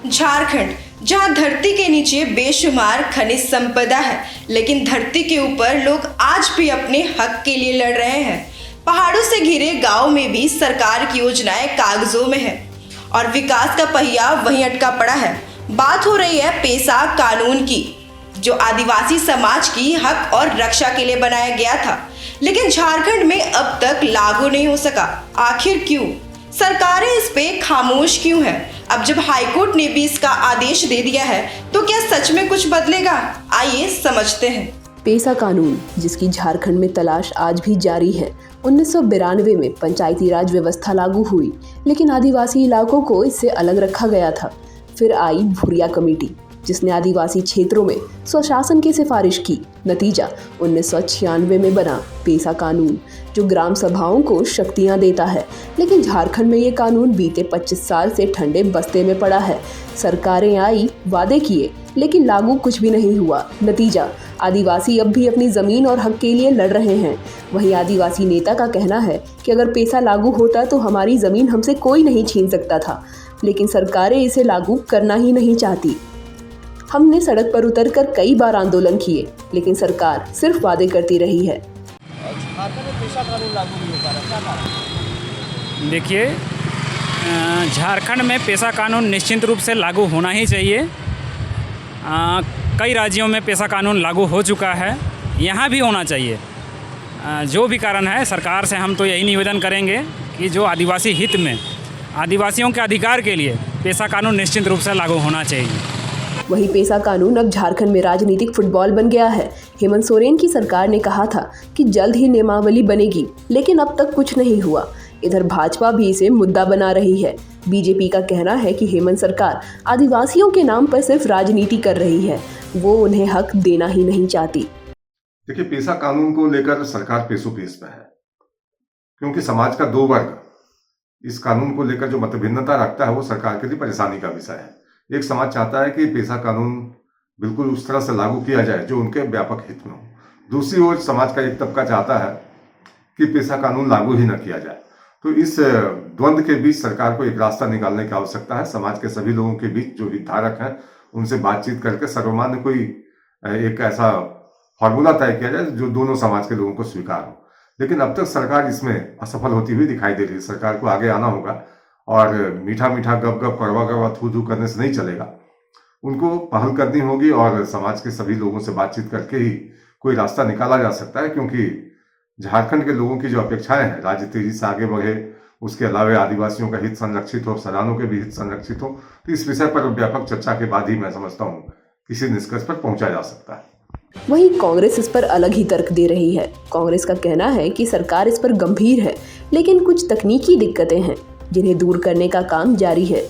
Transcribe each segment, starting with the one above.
झारखंड, जहां धरती के नीचे बेशुमार खनिज संपदा है, लेकिन धरती के ऊपर लोग आज भी अपने हक के लिए लड़ रहे हैं। पहाड़ों से घिरे गांव में भी सरकार की योजनाएं कागजों में है और विकास का पहिया वहीं अटका पड़ा है। बात हो रही है पेसा कानून की, जो आदिवासी समाज की हक और रक्षा के लिए बनाया गया था, लेकिन झारखंड में अब तक लागू नहीं हो सका। आखिर क्यों? सरकारें इस पे खामोश क्यों है? अब जब हाईकोर्ट ने भी इसका आदेश दे दिया है, तो क्या सच में कुछ बदलेगा? आइए समझते हैं। पेसा कानून, जिसकी झारखंड में तलाश आज भी जारी है। 1992 में पंचायती राज व्यवस्था लागू हुई, लेकिन आदिवासी इलाकों को इससे अलग रखा गया था। फिर आई भूरिया कमेटी, जिसने आदिवासी क्षेत्रों में स्वशासन की सिफारिश की। नतीजा 1996 में बना पेसा कानून, जो ग्राम सभाओं को शक्तियां देता है। लेकिन झारखंड में ये कानून बीते 25 साल से ठंडे बस्ते में पड़ा है। सरकारें आई, वादे किए, लेकिन लागू कुछ भी नहीं हुआ। नतीजा, आदिवासी अब भी अपनी ज़मीन और हक के लिए लड़ रहे हैं। वहीं आदिवासी नेता का कहना है कि अगर पेसा लागू होता तो हमारी ज़मीन हमसे कोई नहीं छीन सकता था, लेकिन सरकारें इसे लागू करना ही नहीं चाहती। हमने सड़क पर उतरकर कई बार आंदोलन किए, लेकिन सरकार सिर्फ वादे करती रही है। देखिए, झारखंड में पेसा कानून निश्चित रूप से लागू होना ही चाहिए। कई राज्यों में पेसा कानून लागू हो चुका है, यहाँ भी होना चाहिए। जो भी कारण है, सरकार से हम तो यही निवेदन करेंगे कि जो आदिवासी हित में, आदिवासियों के अधिकार के लिए पेसा कानून निश्चित रूप से लागू होना चाहिए। वहीं पेसा कानून अब झारखंड में राजनीतिक फुटबॉल बन गया है। हेमंत सोरेन की सरकार ने कहा था कि जल्द ही नियमावली बनेगी, लेकिन अब तक कुछ नहीं हुआ। इधर भाजपा भी इसे मुद्दा बना रही है। बीजेपी का कहना है कि हेमंत सरकार आदिवासियों के नाम पर सिर्फ राजनीति कर रही है, वो उन्हें हक देना ही नहीं चाहती। देखिए, पेसा कानून को लेकर सरकार पेशो पेश पे है, क्योंकि समाज का दो वर्ग इस कानून को लेकर जो मतभिन्नता रखता है, वो सरकार के लिए परेशानी का विषय है। एक समाज चाहता है कि पेसा कानून बिल्कुल उस तरह से लागू किया जाए जो उनके व्यापक हित में हो। दूसरी ओर समाज का एक तबका चाहता है कि पेसा कानून लागू ही न किया जाए। तो इस द्वंद्व के बीच सरकार को एक रास्ता निकालने की आवश्यकता है। समाज के सभी लोगों के बीच जो हितधारक हैं, उनसे बातचीत करके सर्वमान्य कोई एक ऐसा फॉर्मूला तय किया जाए जो दोनों समाज के लोगों को स्वीकार हो। लेकिन अब तक सरकार इसमें असफल होती हुई दिखाई दे रही है। सरकार को आगे आना होगा और मीठा मीठा गप गप कड़वा कड़वा थू थू करने से नहीं चलेगा। उनको पहल करनी होगी और समाज के सभी लोगों से बातचीत करके ही कोई रास्ता निकाला जा सकता है, क्योंकि झारखंड के लोगों की जो अपेक्षाएं हैं, राज्य तेजी से आगे बढ़े, उसके अलावा आदिवासियों का हित संरक्षित हो, सरानों के भी हित संरक्षित हो। तो इस विषय पर व्यापक चर्चा के बाद ही मैं समझता हूँ किसी निष्कर्ष पर पहुंचा जा सकता है। वहीं कांग्रेस इस पर अलग ही तर्क दे रही है। कांग्रेस का कहना है कि सरकार इस पर गंभीर है, लेकिन कुछ तकनीकी दिक्कतें हैं जिन्हें दूर करने का काम जारी है।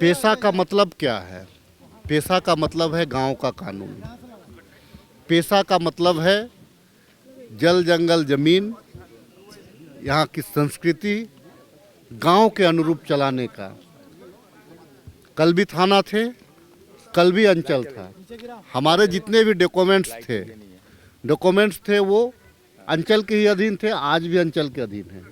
पेशा का मतलब क्या है? पेशा का मतलब है गांव का कानून। पेशा का मतलब है जल जंगल जमीन, यहाँ की संस्कृति गांव के अनुरूप चलाने का। कल भी थाना थे, कल भी अंचल था। हमारे जितने भी डॉक्यूमेंट्स थे वो अंचल के ही अधीन थे, आज भी अंचल के अधीन है।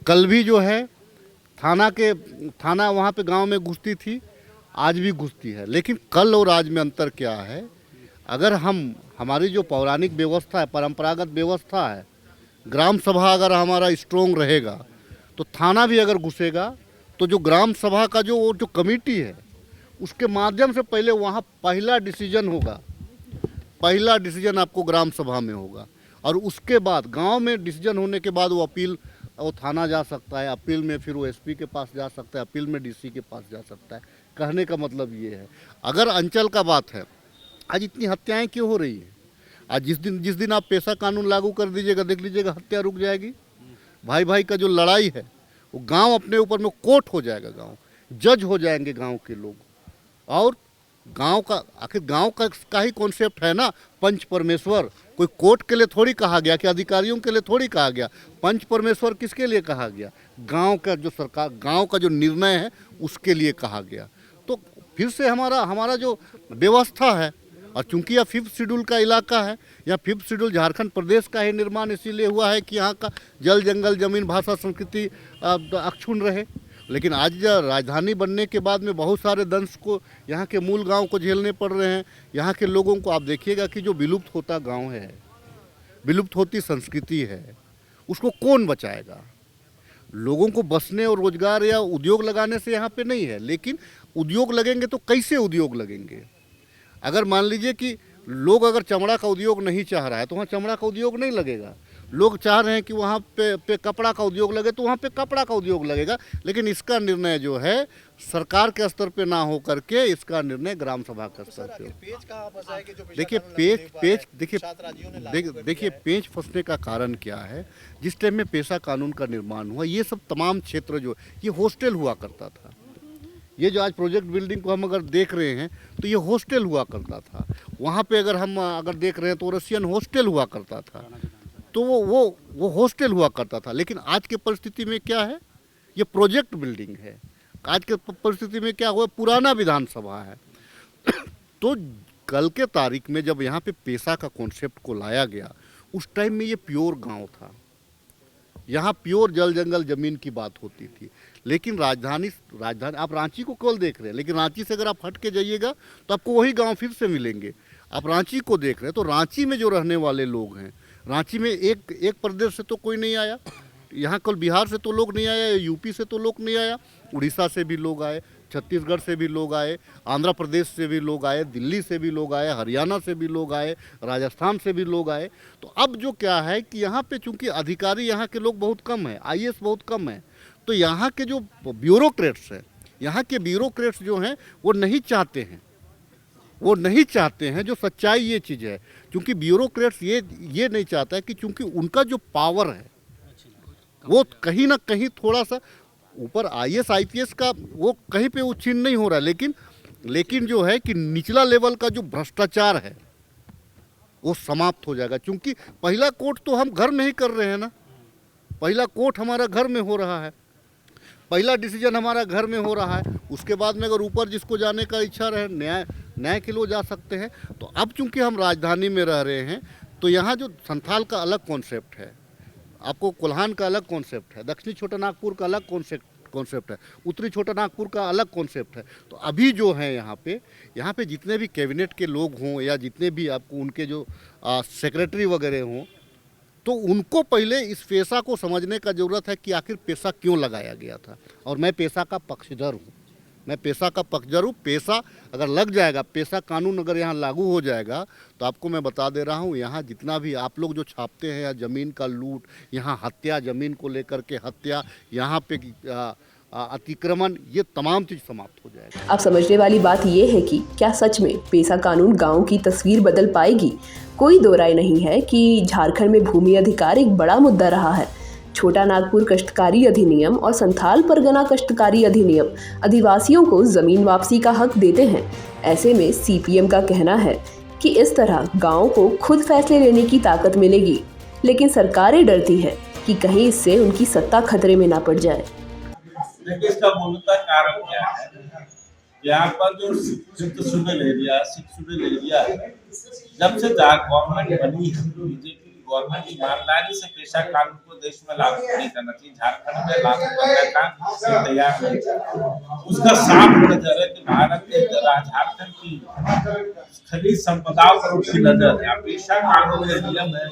कल भी जो है थाना वहाँ पे गांव में घुसती थी, आज भी घुसती है। लेकिन कल और आज में अंतर क्या है? अगर हमारी जो पौराणिक व्यवस्था है, परंपरागत व्यवस्था है, ग्राम सभा अगर हमारा स्ट्रोंग रहेगा तो थाना भी अगर घुसेगा तो जो ग्राम सभा का जो कमेटी है, उसके माध्यम से पहले वहाँ पहला डिसीजन होगा। पहला डिसीजन आपको ग्राम सभा में होगा और उसके बाद गांव में डिसीजन होने के बाद वो अपील, वो थाना जा सकता है, अपील में फिर वो एसपी के पास जा सकता है, अपील में डीसी के पास जा सकता है। कहने का मतलब ये है, अगर अंचल का बात है, आज इतनी हत्याएं क्यों हो रही हैं? आज जिस दिन आप पेशा कानून लागू कर दीजिएगा, देख लीजिएगा हत्या रुक जाएगी। भाई भाई का जो लड़ाई है वो गांव अपने ऊपर में कोर्ट हो जाएगा, गांव जज हो जाएंगे गांव के लोग। और गांव का आखिर गांव का ही कॉन्सेप्ट है ना, पंच परमेश्वर। कोई कोर्ट के लिए थोड़ी कहा गया कि अधिकारियों के लिए थोड़ी कहा गया। पंच परमेश्वर किसके लिए कहा गया? गांव का जो सरकार, गांव का जो निर्णय है उसके लिए कहा गया। तो फिर से हमारा जो व्यवस्था है, और चूंकि यह 5th शेड्यूल का इलाका है, या 5th शेड्यूल झारखंड प्रदेश का ही निर्माण इसीलिए हुआ है कि यहाँ का जल जंगल जमीन भाषा संस्कृति अक्षुण्ण रहे। लेकिन आज राजधानी बनने के बाद में बहुत सारे दंश को यहाँ के मूल गांव को झेलने पड़ रहे हैं। यहाँ के लोगों को आप देखिएगा कि जो विलुप्त होता गांव है, विलुप्त होती संस्कृति है, उसको कौन बचाएगा? लोगों को बसने और रोजगार या उद्योग लगाने से यहाँ पे नहीं है, लेकिन उद्योग लगेंगे तो कैसे उद्योग लगेंगे? अगर मान लीजिए कि लोग अगर चमड़ा का उद्योग नहीं चाह रहा है तो वहाँ चमड़ा का उद्योग नहीं लगेगा। लोग चाह रहे हैं कि वहाँ पे कपड़ा का उद्योग लगे तो वहाँ पे कपड़ा का उद्योग लगेगा। लेकिन इसका निर्णय जो है सरकार के स्तर पे ना हो करके इसका निर्णय ग्राम सभा के स्तर पे। देखिए पेच फंसने का कारण क्या है? जिस टाइम में पेशा कानून का निर्माण हुआ, ये सब तमाम क्षेत्र जो ये हॉस्टल हुआ करता था। ये जो आज प्रोजेक्ट बिल्डिंग को हम अगर देख रहे हैं तो ये हॉस्टल हुआ करता था। वहाँ पे अगर हम देख रहे हैं तो रशियन हॉस्टल हुआ करता था, तो वो हॉस्टल हुआ करता था। लेकिन आज के परिस्थिति में क्या है? ये प्रोजेक्ट बिल्डिंग है। आज के परिस्थिति में क्या हुआ? पुराना विधानसभा है। तो कल के तारीख में जब यहाँ पे पेशा का कॉन्सेप्ट को लाया गया, उस टाइम में ये प्योर गांव था। यहाँ प्योर जल जंगल जमीन की बात होती थी। लेकिन राजधानी आप रांची को केवल देख रहे हैं, लेकिन रांची से अगर आप हट के जाइएगा तो आपको वही गांव फिर से मिलेंगे। आप रांची को देख रहे हैं तो रांची में जो रहने वाले लोग हैं, रांची में एक प्रदेश से तो कोई नहीं आया। यहाँ कल बिहार से तो लोग नहीं आया, यूपी से तो लोग नहीं आया, उड़ीसा से भी लोग आए, छत्तीसगढ़ से भी लोग आए, आंध्र प्रदेश से भी लोग आए, दिल्ली से भी लोग आए, हरियाणा से भी लोग आए, राजस्थान से भी लोग आए। तो अब जो क्या है कि यहाँ पे चूंकि अधिकारी यहाँ के लोग बहुत कम हैं, आईएएस बहुत कम है, तो यहाँ के जो ब्यूरोक्रेट्स हैं, यहाँ के ब्यूरोक्रेट्स जो हैं वो नहीं चाहते हैं जो सच्चाई ये चीज़ है। क्योंकि ब्यूरोक्रेट्स ये नहीं चाहता है कि चूंकि उनका जो पावर है वो कहीं ना कहीं थोड़ा सा ऊपर आईएएस आईपीएस का वो कहीं पे उच्छिन्न नहीं हो रहा है, लेकिन जो है कि निचला लेवल का जो भ्रष्टाचार है वो समाप्त हो जाएगा। क्योंकि पहला कोर्ट तो हम घर में ही कर रहे हैं ना, पहला कोर्ट हमारा घर में हो रहा है, पहला डिसीजन हमारा घर में हो रहा है। उसके बाद में अगर ऊपर जिसको जाने का इच्छा रहे न्याय के लोग जा सकते हैं। तो अब चूंकि हम राजधानी में रह रहे हैं तो यहाँ जो संथाल का अलग कॉन्सेप्ट है, आपको कोल्हान का अलग कॉन्सेप्ट है, दक्षिणी छोटा नागपुर का अलग कॉन्सेप्ट है, उत्तरी छोटा नागपुर का अलग कॉन्सेप्ट है। तो अभी जो है यहाँ पे जितने भी कैबिनेट के लोग हों या जितने भी आपको उनके जो सेक्रेटरी वगैरह हों, तो उनको पहले इस पेशा को समझने का ज़रूरत है कि आखिर पेशा क्यों लगाया गया था। और मैं पेशा का पक्षधर हूँ, पेशा अगर लग जाएगा, पेशा कानून अगर यहाँ लागू हो जाएगा तो आपको मैं बता दे रहा हूँ, यहाँ जितना भी आप लोग जो छापते हैं या ज़मीन का लूट, यहाँ हत्या, ज़मीन को लेकर के हत्या, यहाँ पे अतिक्रमण, ये तमाम चीज़ समाप्त हो जाएगा। अब समझने वाली बात ये है कि क्या सच में पेशा कानून गांव की तस्वीर बदल पाएगी? कोई दो राय नहीं है कि झारखंड में भूमि अधिकार एक बड़ा मुद्दा रहा है। छोटा नागपुर कष्टकारी अधिनियम और संथाल परगना कष्टकारी अधिनियम आदिवासियों को जमीन वापसी का हक देते हैं। ऐसे में सीपीएम का कहना है कि इस तरह गाँव को खुद फैसले लेने की ताकत मिलेगी, लेकिन सरकारें डरती है कि कहीं इससे उनकी सत्ता खतरे में ना पड़ जाए। देखिए, इसका मूलतः कारण क्या है? यहाँ पर जो 6th शेड्यूल एरिया है, जब से गवर्नमेंट बनी है, बीजेपी की गवर्नमेंट ईमानदारी से पेशा कानून को देश में लागू नहीं करना चाहिए, झारखंड में लागू करने का तैयार नहीं। उसका साफ नजर है कि भारत के झारखंड की खनिज संपदाओं पर उसकी नजर है। पेशा कानून का नियम है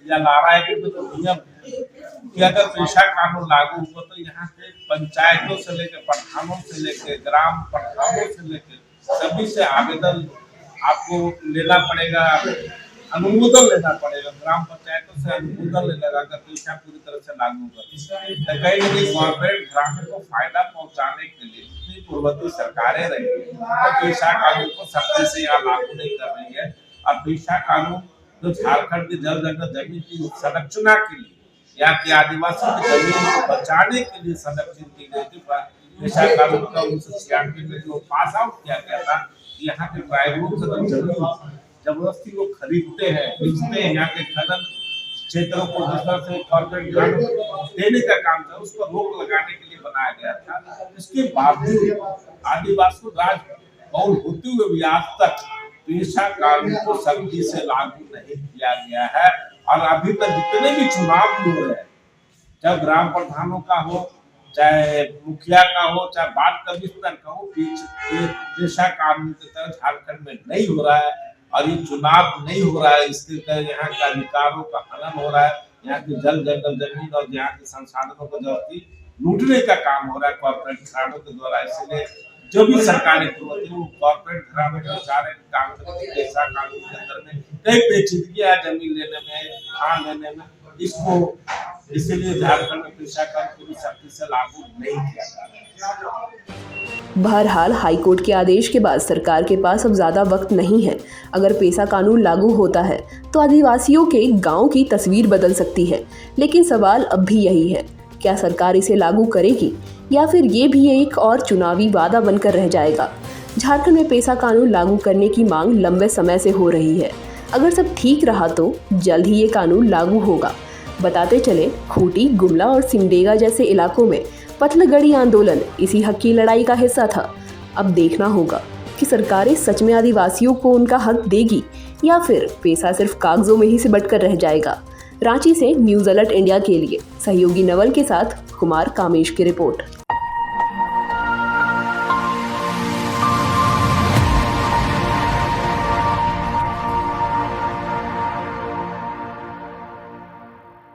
या लारा एक्ट में तो नियम कि अगर पेशा कानून लागू हुआ तो यहाँ के पंचायतों से लेकर प्रधानों से लेकर ग्राम प्रधानों से लेकर सभी से आवेदन आपको लेना पड़ेगा, अनुमोदन लेना पड़ेगा। ग्राम पंचायतों से अनुमोदन लेना अगर पेशा पूरी तरह से लागू कर कहीं न कहीं गवर्नमेंट ग्रामीण को फायदा पहुंचाने के लिए जितनी पूर्ववर्ती सरकारें रही और पेशा कानून को सख्ती से यहाँ लागू नहीं कर रही है। अब पेशा कानून जो झारखंड की जल जंगल जमीन की संरक्षणा के लिए यहाँ के आदिवासियों की जमीन को बचाने के लिए संरक्षित की गई थी। पेशा कानून का 1996 में जो पास आउट किया गया था, यहाँ के ट्राइबलों से जमीन जबरदस्ती वो खरीदते हैं, बेचते हैं, यहाँ के खनन क्षेत्रों को जिस तरह से गवर्नमेंट देने का काम था उस पर रोक लगाने के लिए बनाया गया था। इसके बावजूद आदिवासी राज बहुल होते हुए भी आज तक पेशा कानून को सख्ती से लागू नहीं किया गया है। और अभी तक जितने भी चुनाव हुए हैं, जब ग्राम प्रधानों का हो चाहे मुखिया का हो, चाहे वार्ड कमिश्नर का हो, पेशा कानून के तहत झारखंड में नहीं हो रहा है। और ये चुनाव नहीं हो रहा है, इसके तहत यहाँ के अधिकारों का हनन हो रहा है, यहाँ के जल जंगल जमीन और यहाँ के संसाधनों को जबरदस्ती लूटने का काम हो रहा है कॉर्पोरेट घरानों के द्वारा। इसलिए जो भी सरकारें होती है वो कॉर्पोरेट घरानों के इशारे के काम करती है। पेशा कानून के अंदर में कई पेचीदगियां है, जमीन लेने में, खान लेने में, इसको इसीलिए झारखंड में पेशा कानून पूरी सख्ती से लागू नहीं किया जा रहा है। बहरहाल हाईकोर्ट के आदेश के बाद सरकार के पास अब ज़्यादा वक्त नहीं है। अगर पेशा कानून लागू होता है तो आदिवासियों के गांव की तस्वीर बदल सकती है, लेकिन सवाल अब भी यही है, क्या सरकार इसे लागू करेगी या फिर ये भी एक और चुनावी वादा बनकर रह जाएगा। झारखंड में पेशा कानून लागू करने की मांग लंबे समय से हो रही है। अगर सब ठीक रहा तो जल्द ही ये कानून लागू होगा। बताते चले, खूंटी, गुमला और सिमडेगा जैसे इलाकों में पथलगड़ी आंदोलन इसी हक की लड़ाई का हिस्सा था। अब देखना होगा कि सरकारें सच में आदिवासियों को उनका हक देगी या फिर पेशा सिर्फ कागजों में ही सिमट कर रह जाएगा। रांची से न्यूज़ अलर्ट इंडिया के लिए सहयोगी नवल के साथ कुमार कामेश की रिपोर्ट।